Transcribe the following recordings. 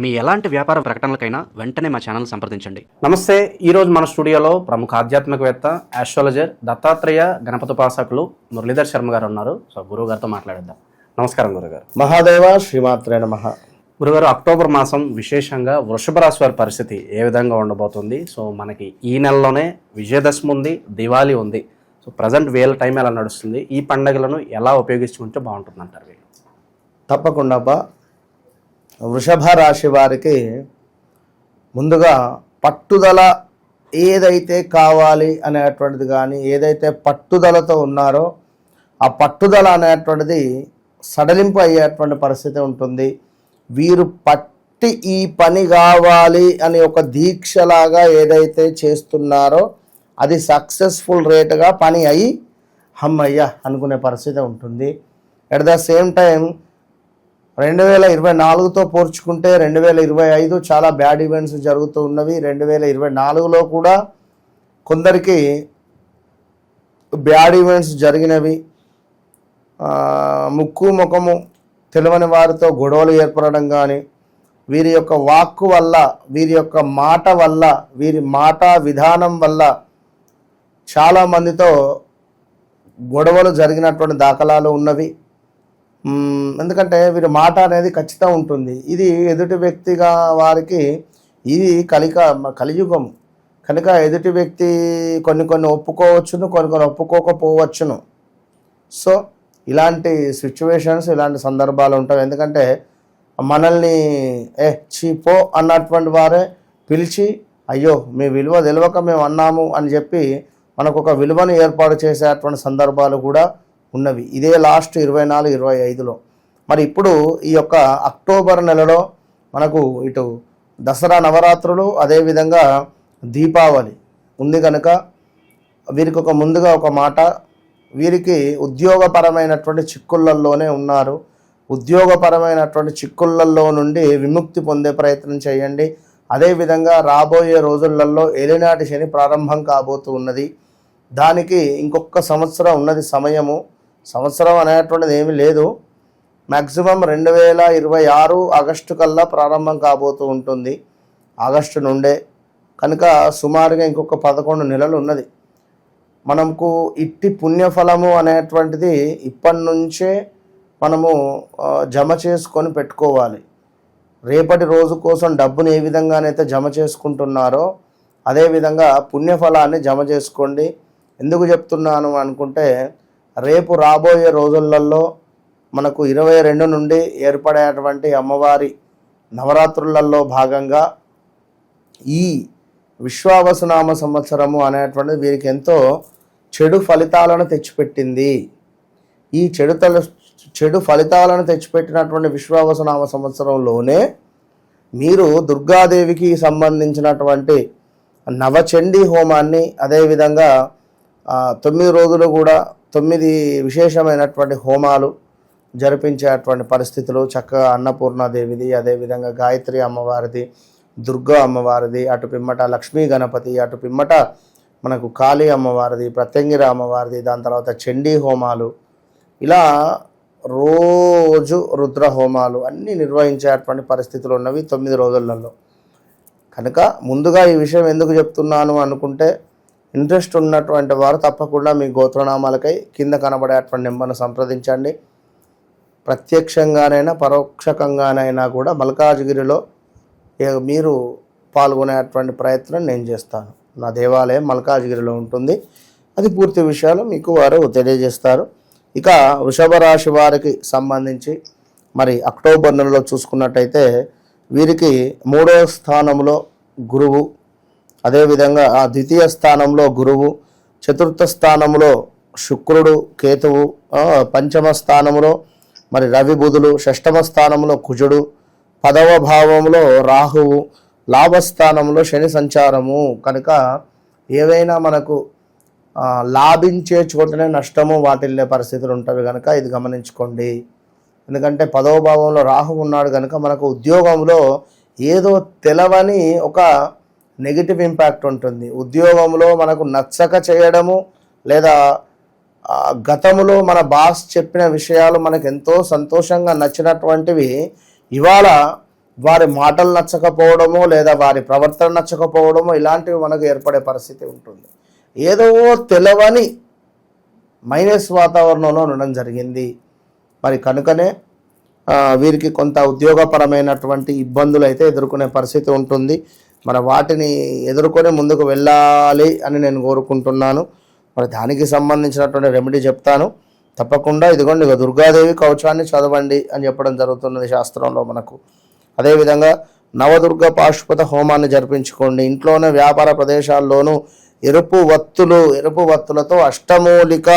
మీ ఎలాంటి వ్యాపార ప్రకటనలకైనా వెంటనే మా ఛానల్ సంప్రదించండి. నమస్తే. ఈరోజు మన స్టూడియోలో ప్రముఖ ఆధ్యాత్మికవేత్త, ఆస్ట్రాలజర్, దత్తాత్రేయ గణపతోపాసకులు మురళీధర్ శర్మ గారు ఉన్నారు. సో గురువు గారితో మాట్లాడేద్దాం. నమస్కారం గురుగారు. మహాదేవ శ్రీమాత్రే నమః. గురుగారు, అక్టోబర్ మాసం విశేషంగా వృషభ రాశి వారి పరిస్థితి ఏ విధంగా ఉండబోతుంది? సో మనకి ఈ నెలలోనే విజయదశమి ఉంది, దివాళీ ఉంది. సో ప్రజెంట్ వీళ్ళ టైం ఎలా నడుస్తుంది? ఈ పండుగలను ఎలా ఉపయోగించుకుంటే బాగుంటుంది అంటారు వీళ్ళు? తప్పకుండా అబ్బా. వృషభ రాశి వారికి ముందుగా పట్టుదల ఏదైతే కావాలి అనేటువంటిది కానీ, ఏదైతే పట్టుదలతో ఉన్నారో ఆ పట్టుదల అనేటువంటిది సడలింపు అయ్యేటువంటి పరిస్థితి ఉంటుంది. వీరు పట్టి ఈ పని కావాలి అని ఒక దీక్షలాగా ఏదైతే చేస్తున్నారో అది సక్సెస్ఫుల్ రేటుగా పని అయ్యి హమ్మయ్య అనుకునే పరిస్థితి ఉంటుంది. ఎట్ ద సేమ్ టైం 2024తో పోల్చుకుంటే 2025 చాలా బ్యాడ్ ఈవెంట్స్ జరుగుతూ ఉన్నవి. 2024లో కూడా కొందరికి బ్యాడ్ ఈవెంట్స్ జరిగినవి. ముక్కు ముఖము తెలియని వారితో గొడవలు ఏర్పడడం కానీ, వీరి యొక్క వాక్కు వల్ల, వీరి యొక్క మాట వల్ల, వీరి మాట విధానం వల్ల చాలామందితో గొడవలు జరిగినటువంటి దాఖలాలు ఉన్నవి. ఎందుకంటే వీరి మాట అనేది ఖచ్చితంగా ఉంటుంది. ఇది ఎదుటి వ్యక్తిగా వారికి ఇది కలియుగం కనుక ఎదుటి వ్యక్తి కొన్ని ఒప్పుకోవచ్చును, కొన్ని ఒప్పుకోకపోవచ్చును. సో ఇలాంటి సిచ్యువేషన్స్, ఇలాంటి సందర్భాలు ఉంటాయి. ఎందుకంటే మనల్ని చీపో అన్నటువంటి వారే పిలిచి అయ్యో మీ విలువ తెలియక మేము అన్నాము అని చెప్పి మనకు ఒక విలువను ఏర్పాటు చేసేటువంటి సందర్భాలు కూడా ఉన్నవి. ఇదే లాస్ట్ 24-25లో. మరి ఇప్పుడు ఈ యొక్క అక్టోబర్ నెలలో మనకు ఇటు దసరా నవరాత్రులు, అదేవిధంగా దీపావళి ఉంది కనుక వీరికి ముందుగా ఒక మాట, వీరికి ఉద్యోగపరమైనటువంటి చిక్కులలోనే ఉన్నారు. ఉద్యోగపరమైనటువంటి చిక్కులలో నుండి విముక్తి పొందే ప్రయత్నం చేయండి. అదేవిధంగా రాబోయే రోజులలో ఏలినాటి శని ప్రారంభం కాబోతూ ఉన్నది. దానికి ఇంకొక సంవత్సరం ఉన్నది సమయము. సంవత్సరం అనేటువంటిది ఏమీ లేదు. మ్యాక్సిమం 2026 ఆగస్టు కల్లా ప్రారంభం కాబోతూ ఉంటుంది, ఆగస్టు నుండే. కనుక సుమారుగా ఇంకొక 11 నెలలు ఉన్నది. మనకు ఇట్టి పుణ్యఫలము అనేటువంటిది ఇప్పటి నుంచే మనము జమ చేసుకొని పెట్టుకోవాలి. రేపటి రోజు కోసం డబ్బుని ఏ విధంగానైతే జమ చేసుకుంటున్నారో అదేవిధంగా పుణ్యఫలాన్ని జమ చేసుకోండి. ఎందుకు చెప్తున్నాను అనుకుంటే, రేపు రాబోయే రోజులలో మనకు 22 నుండి ఏర్పడేటువంటి అమ్మవారి నవరాత్రులలో భాగంగా ఈ విశ్వావసునామ సంవత్సరము అనేటువంటిది వీరికి ఎంతో చెడు ఫలితాలను తెచ్చిపెట్టింది. ఈ చెడు ఫలితాలను తెచ్చిపెట్టినటువంటి విశ్వావసునామ సంవత్సరంలోనే మీరు దుర్గాదేవికి సంబంధించినటువంటి నవచండీ హోమాన్ని, అదేవిధంగా 9 రోజులు కూడా 9 విశేషమైనటువంటి హోమాలు జరిపించేటువంటి పరిస్థితులు చక్కగా అన్నపూర్ణాదేవిది, అదేవిధంగా గాయత్రి అమ్మవారిది, దుర్గా అమ్మవారిది, అటు పిమ్మట లక్ష్మీ గణపతి, అటు పిమ్మట మనకు కాళీ అమ్మవారిది, ప్రత్యంగిర అమ్మవారిది, దాని తర్వాత చండీ హోమాలు, ఇలా రోజు రుద్ర హోమాలు అన్నీ నిర్వహించేటువంటి పరిస్థితులు ఉన్నవి 9 రోజులలో. కనుక ముందుగా ఈ విషయం ఎందుకు చెప్తున్నాను అనుకుంటే, ఇంట్రెస్ట్ ఉన్నటువంటి వారు తప్పకుండా మీ గోత్రనామాలకై కింద కనబడేటువంటి నెంబర్ను సంప్రదించండి. ప్రత్యక్షంగానైనా పరోక్షకంగానైనా కూడా మల్కాజ్గిరిలో మీరు పాల్గొనేటువంటి ప్రయత్నం నేను చేస్తాను. నా దేవాలయం మల్కాజ్గిరిలో ఉంటుంది. అది పూర్తి విషయాలు మీకు వారు తెలియజేస్తారు. ఇక వృషభ రాశి వారికి సంబంధించి మరి అక్టోబర్ నెలలో చూసుకున్నట్టయితే వీరికి 3వ స్థానంలో గురువు, అదేవిధంగా ద్వితీయ స్థానంలో గురువు, చతుర్థ స్థానంలో శుక్రుడు కేతువు, పంచమ స్థానంలో మరి రవి బుధులు, షష్టమ స్థానంలో కుజుడు, 10వ భావంలో రాహువు, లాభస్థానంలో శని సంచారము. కనుక ఏవైనా మనకు లాభించే చోటనే నష్టము వాటిల్లే పరిస్థితులు ఉంటాయి కనుక ఇది గమనించుకోండి. ఎందుకంటే 10వ భావంలో రాహు ఉన్నాడు కనుక మనకు ఉద్యోగంలో ఏదో తెలవని ఒక నెగిటివ్ ఇంపాక్ట్ ఉంటుంది. ఉద్యోగంలో మనకు నచ్చక చేయడము, లేదా గతంలో మన బాస్ చెప్పిన విషయాలు మనకు ఎంతో సంతోషంగా నచ్చినటువంటివి ఇవాళ వారి మాటలు నచ్చకపోవడమో లేదా వారి ప్రవర్తన నచ్చకపోవడమో ఇలాంటివి మనకు ఏర్పడే పరిస్థితి ఉంటుంది. ఏదో తెలవని మైనస్ వాతావరణంలో ఉండడం జరిగింది. మరి కనుకనే వీరికి కొంత ఉద్యోగపరమైనటువంటి ఇబ్బందులు అయితే ఎదుర్కొనే పరిస్థితి ఉంటుంది. మరి వాటిని ఎదుర్కొని ముందుకు వెళ్ళాలి అని నేను కోరుకుంటున్నాను. మరి దానికి సంబంధించినటువంటి రెమెడీ చెప్తాను తప్పకుండా. ఇదిగోండి, దుర్గాదేవి కవచాన్ని చదవండి అని చెప్పడం జరుగుతున్నది శాస్త్రంలో మనకు. అదేవిధంగా నవదుర్గ పాశుపత హోమాన్ని జరిపించుకోండి. ఇంట్లోనే వ్యాపార ప్రదేశాల్లోనూ ఎరుపు వత్తులతో అష్టమూలిక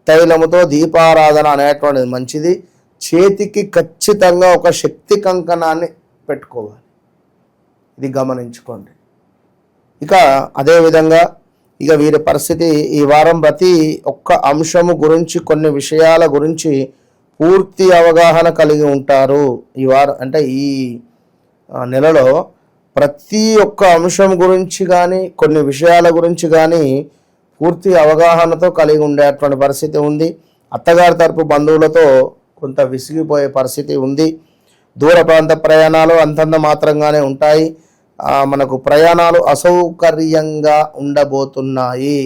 తైలముతో దీపారాధన అనేటువంటిది మంచిది. చేతికి ఖచ్చితంగా ఒక శక్తి కంకణాన్ని పెట్టుకోవాలి, ఇది గమనించుకోండి. ఇక అదేవిధంగా వీరి పరిస్థితి ఈ వారం ప్రతి ఒక్క అంశము గురించి కొన్ని విషయాల గురించి పూర్తి అవగాహన కలిగి ఉంటారు. ఈ వారం అంటే ఈ నెలలో ప్రతి ఒక్క అంశం గురించి కానీ కొన్ని విషయాల గురించి కానీ పూర్తి అవగాహనతో కలిగి ఉండేటువంటి పరిస్థితి ఉంది. అత్తగారి తరపు బంధువులతో కొంత విసిగిపోయే పరిస్థితి ఉంది. దూర ప్రాంత ప్రయాణాలు అంతంత మాత్రంగానే ఉంటాయి. మనకు ప్రయాణాలు అసౌకర్యంగా ఉండబోతున్నాయి.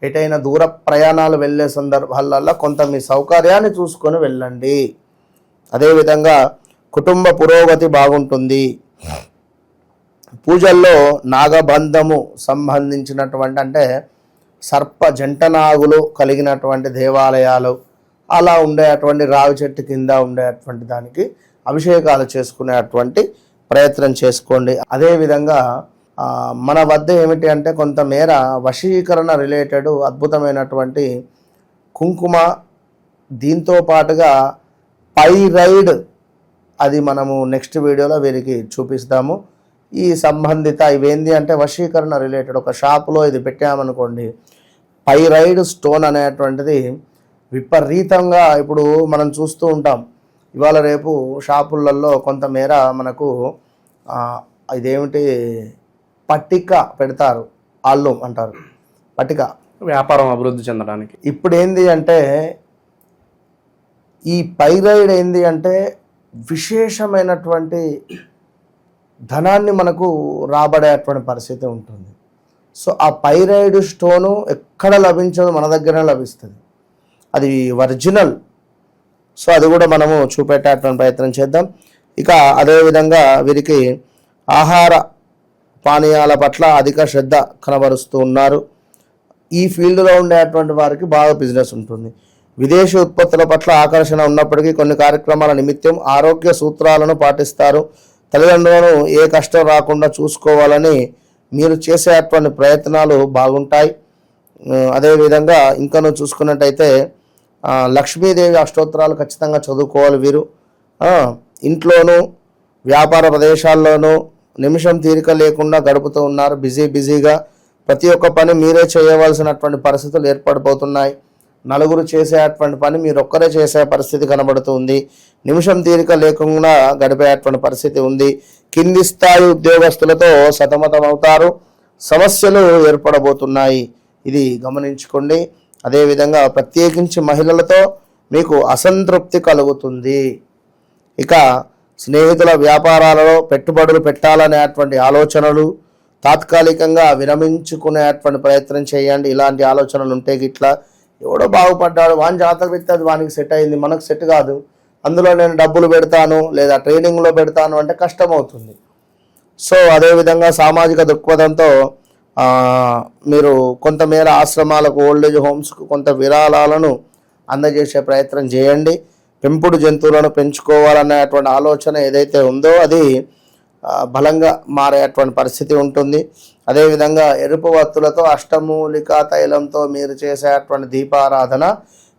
ఎటైనా దూర ప్రయాణాలు వెళ్ళే సందర్భాలలో కొంత మీ సౌకర్యాన్ని చూసుకొని వెళ్ళండి. అదేవిధంగా కుటుంబ పురోగతి బాగుంటుంది. పూజల్లో నాగబంధము సంబంధించినటువంటి అంటే సర్ప జంటనాగులు కలిగినటువంటి దేవాలయాలు అలా ఉండేటువంటి రావి చెట్టు కింద ఉండేటువంటి దానికి అభిషేకాలు చేసుకునేటువంటి ప్రయత్నం చేసుకోండి. అదేవిధంగా మన వద్ద ఏమిటి అంటే కొంతమేర వశీకరణ రిలేటెడ్ అద్భుతమైనటువంటి కుంకుమ, దీంతో పాటుగా పైరైడ్, అది మనము నెక్స్ట్ వీడియోలో వీరికి చూపిస్తాము. ఈ సంబంధిత ఇవేంది అంటే వశీకరణ రిలేటెడ్ ఒక షాపులో ఇది పెట్టామనుకోండి, పైరైడ్ స్టోన్ అనేటువంటిది విపరీతంగా ఇప్పుడు మనం చూస్తూ ఉంటాం. ఇవాళ రేపు షాపులలో కొంతమేర మనకు ఇదేమిటి పట్టిక పెడతారు, ఆళ్ళు అంటారు పట్టిక, వ్యాపారం అభివృద్ధి చెందడానికి. ఇప్పుడు ఏంది అంటే ఈ పైరైడ్ ఏంది అంటే విశేషమైనటువంటి ధనాన్ని మనకు రాబడేటువంటి పరిస్థితి ఉంటుంది. సో ఆ పైరైడ్ స్టోను ఎక్కడ లభించదు, మన దగ్గరనే లభిస్తుంది. అది ఒరిజినల్. సో అది కూడా మనము చూపెట్టేటువంటి ప్రయత్నం చేద్దాం. ఇక అదేవిధంగా వీరికి ఆహార పానీయాల పట్ల అధిక శ్రద్ధ కనబరుస్తూ ఉన్నారు. ఈ ఫీల్డ్లో ఉండేటువంటి వారికి బాగా బిజినెస్ ఉంటుంది. విదేశీ ఉత్పత్తుల పట్ల ఆకర్షణ ఉన్నప్పటికీ కొన్ని కార్యక్రమాల నిమిత్తం ఆరోగ్య సూత్రాలను పాటిస్తారు. తల్లిదండ్రులను ఏ కష్టం రాకుండా చూసుకోవాలని మీరు చేసేటువంటి ప్రయత్నాలు బాగుంటాయి. అదేవిధంగా ఇంకనూ చూసుకున్నట్టయితే లక్ష్మీదేవి అష్టోత్తరాలు ఖచ్చితంగా చదువుకోవాలి వీరు. ఇంట్లోనూ వ్యాపార ప్రదేశాల్లోనూ నిమిషం తీరిక లేకుండా గడుపుతూ ఉన్నారు. బిజీగా ప్రతి ఒక్క పని మీరే చేయవలసినటువంటి పరిస్థితులు ఏర్పడిపోతున్నాయి. నలుగురు చేసేటువంటి పని మీరు ఒక్కరే చేసే పరిస్థితి కనబడుతుంది. నిమిషం తీరిక లేకుండా గడిపేటువంటి పరిస్థితి ఉంది. కింది స్థాయి ఉద్యోగస్తులతో సతమతమవుతారు. సమస్యలు ఏర్పడబోతున్నాయి, ఇది గమనించుకోండి. అదేవిధంగా ప్రత్యేకించి మహిళలతో మీకు అసంతృప్తి కలుగుతుంది. ఇక స్నేహితుల వ్యాపారాలలో పెట్టుబడులు పెట్టాలనేటువంటి ఆలోచనలు తాత్కాలికంగా విరమించుకునేటువంటి ప్రయత్నం చేయండి. ఇలాంటి ఆలోచనలు ఉంటే గిట్లా ఎవడో బాగుపడ్డాడు, వాని జాతక వ్యక్తి అది వానికి సెట్ అయింది, మనకు సెట్ కాదు, అందులో నేను డబ్బులు పెడతాను లేదా ట్రైనింగ్లో పెడతాను అంటే కష్టమవుతుంది. సో అదేవిధంగా సామాజిక దృక్పథంతో మీరు కొంతమేర ఆశ్రమాలకు, ఓల్డేజ్ హోమ్స్కు కొంత విరాళాలను అందజేసే ప్రయత్నం చేయండి. పెంపుడు జంతువులను పెంచుకోవాలనేటువంటి ఆలోచన ఏదైతే ఉందో అది బలంగా మారేటువంటి పరిస్థితి ఉంటుంది. అదేవిధంగా ఎరుపు వత్తులతో అష్టమూలిక తైలంతో మీరు చేసేటువంటి దీపారాధన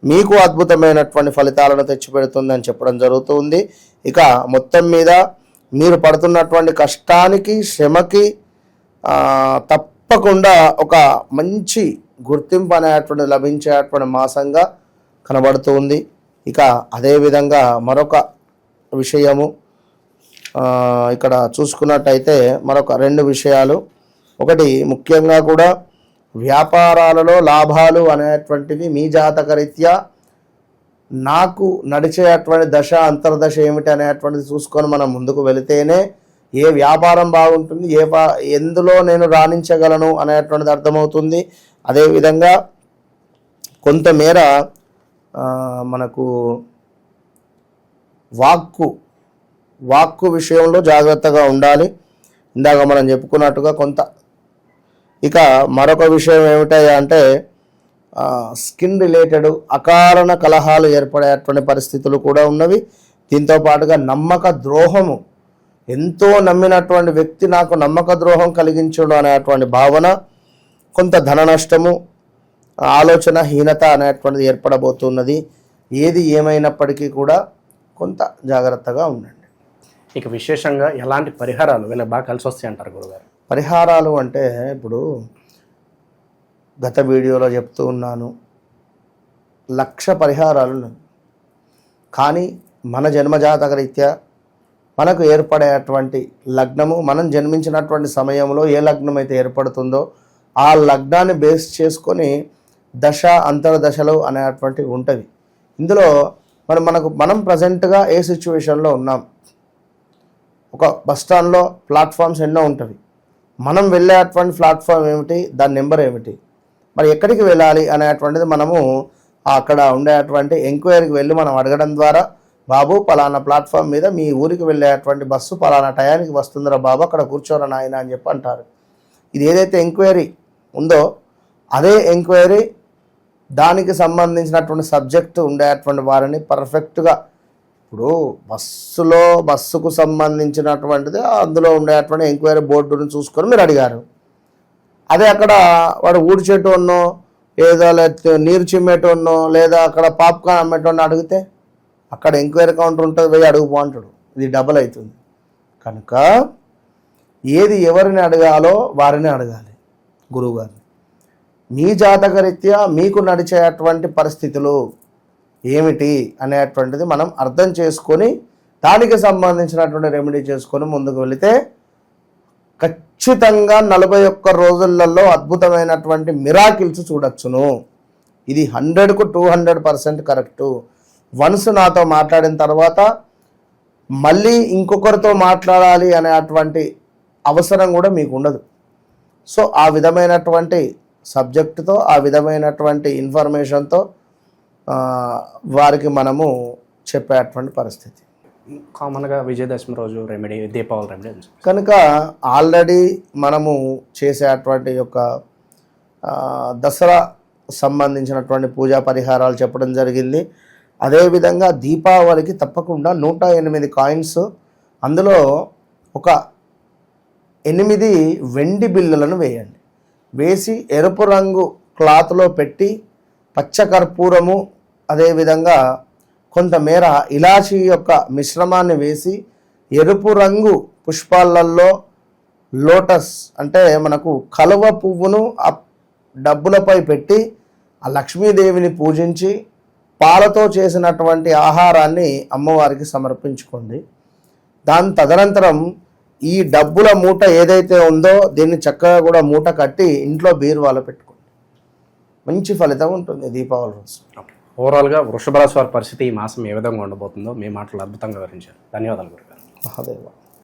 మీకు అద్భుతమైనటువంటి ఫలితాలను తెచ్చిపెడుతుందని చెప్పడం జరుగుతుంది. ఇక మొత్తం మీద మీరు పడుతున్నటువంటి కష్టానికి, శ్రమకి తప్పకుండా ఒక మంచి గుర్తింపు అనేటువంటి లభించేటువంటి మాసంగా కనబడుతుంది. ఇక అదేవిధంగా మరొక విషయము ఇక్కడ చూసుకున్నట్టయితే మరొక 2 విషయాలు. ఒకటి ముఖ్యంగా కూడా వ్యాపారాలలో లాభాలు అనేటువంటివి మీ జాతకరీత్యా నాకు నడిచేటువంటి దశ అంతర్దశ ఏమిటి అనేటువంటిది చూసుకొని మనం ముందుకు వెళితేనే ఏ వ్యాపారం బాగుంటుంది, ఎందులో నేను రాణించగలను అనేటువంటిది అర్థమవుతుంది. అదేవిధంగా కొంతమేర మనకు వాక్కు విషయంలో జాగ్రత్తగా ఉండాలి. ఇందాక మనం చెప్పుకున్నట్టుగా కొంత. ఇక మరొక విషయం ఏమిటా అంటే స్కిన్ రిలేటెడ్ అకారణ కలహాలు ఏర్పడేటువంటి పరిస్థితులు కూడా ఉన్నవి. దీంతో పాటుగా నమ్మక ద్రోహము, ఎంతో నమ్మినటువంటి వ్యక్తి నాకు నమ్మక ద్రోహం కలిగించడం అనేటువంటి భావన, కొంత ధన నష్టము, ఆలోచన హీనత అనేటువంటిది ఏర్పడబోతున్నది. ఏది ఏమైనప్పటికీ కూడా కొంత జాగ్రత్తగా ఉండండి. ఇక విశేషంగా ఎలాంటి పరిహారాలు వీళ్ళకి బాగా కలిసి వస్తాయి అంటారు గురుగారు? పరిహారాలు అంటే ఇప్పుడు గత వీడియోలో చెప్తూ ఉన్నాను, 1,00,000 పరిహారాలు ఉన్నాయి. కానీ మన జన్మజాతక రీత్యా మనకు ఏర్పడేటువంటి లగ్నము, మనం జన్మించినటువంటి సమయంలో ఏ లగ్నం అయితే ఏర్పడుతుందో ఆ లగ్నాన్ని బేస్ చేసుకొని దశ అంతర్దశలు అనేటువంటివి ఉంటుంది. ఇందులో మనం ప్రజెంట్గా ఏ సిచ్యువేషన్లో ఉన్నాం, ఒక బస్టాండ్లో ప్లాట్ఫామ్స్ ఎన్నో ఉంటుంది. మనం వెళ్ళేటువంటి ప్లాట్ఫామ్ ఏమిటి, దాని నెంబర్ ఏమిటి, మరి ఎక్కడికి వెళ్ళాలి అనేటువంటిది మనము అక్కడ ఉండేటువంటి ఎంక్వైరీకి వెళ్ళి మనం అడగడం ద్వారా, బాబు పలానా ప్లాట్ఫామ్ మీద మీ ఊరికి వెళ్ళేటువంటి బస్సు పలానా టయానికి వస్తుందిరా బాబు, అక్కడ కూర్చోరా నాయన అని చెప్పి అంటారు. ఇది ఏదైతే ఎంక్వైరీ ఉందో అదే ఎంక్వైరీ దానికి సంబంధించినటువంటి సబ్జెక్టు ఉండేటువంటి వారిని పర్ఫెక్ట్గా, ఇప్పుడు బస్సుకు సంబంధించినటువంటిది అందులో ఉండేటువంటి ఎంక్వైరీ బోర్డును చూసుకొని మీరు అడిగారు. అదే అక్కడ వాడు ఊడి చెట్టున్నో ఏదో నీరు చిమ్మేటోన్నో లేదా అక్కడ పాప్కార్న్ అమ్మేటోన్నో అడిగితే అక్కడ ఎంక్వైరీ కౌంటర్ ఉంటుంది, పోయి అడుగు బాగుంటాడు, ఇది డబల్ అవుతుంది. కనుక ఏది ఎవరిని అడగాలో వారిని అడగాలి. గురువుగారు మీ జాతకరీత్యా మీకు నడిచేటువంటి పరిస్థితులు ఏమిటి అనేటువంటిది మనం అర్థం చేసుకొని దానికి సంబంధించినటువంటి రెమెడీ చేసుకొని ముందుకు వెళితే ఖచ్చితంగా 41 రోజులలో అద్భుతమైనటువంటి మిరాకిల్స్ చూడొచ్చును. ఇది 100కు 200% కరెక్టు. వన్స్ నాతో మాట్లాడిన తర్వాత మళ్ళీ ఇంకొకరితో మాట్లాడాలి అనేటువంటి అవసరం కూడా మీకు ఉండదు. సో ఆ విధమైనటువంటి సబ్జెక్టుతో, ఆ విధమైనటువంటి ఇన్ఫర్మేషన్తో వారికి మనము చెప్పేటువంటి పరిస్థితి. కామన్గా విజయదశమి రోజు రెమెడీ, దీపావళి రెమెడీ కనుక ఆల్రెడీ మనము చేసేటువంటి యొక్క దసరా సంబంధించినటువంటి పూజా పరిహారాలు చెప్పడం జరిగింది. అదేవిధంగా దీపావళికి తప్పకుండా 108 కాయిన్స్, అందులో ఒక 8 వెండి బిళ్ళలను వేయండి. వేసి ఎరుపు రంగు క్లాత్లో పెట్టి పచ్చకర్పూరము, అదేవిధంగా కొంతమేర ఇలాచీ యొక్క మిశ్రమాన్ని వేసి ఎరుపు రంగు పుష్పాలలో లోటస్ అంటే మనకు కలువ పువ్వును ఆ డబ్బులపై పెట్టి ఆ లక్ష్మీదేవిని పూజించి పాలతో చేసినటువంటి ఆహారాన్ని అమ్మవారికి సమర్పించుకోండి. దాని తదనంతరం ఈ డబ్బుల మూట ఏదైతే ఉందో దీన్ని చక్కగా కూడా మూట కట్టి ఇంట్లో బీరువాలో పెట్టుకోండి. మంచి ఫలితం ఉంటుంది దీపావళి రోజు. ఓవరాల్గా వృషభ రాశి వారి పరిస్థితి ఈ మాసం ఏ విధంగా ఉండబోతుందో మీ మాటలు అద్భుతంగా వివరించారు. ధన్యవాదాలు గురుగారు. మహాదేవ.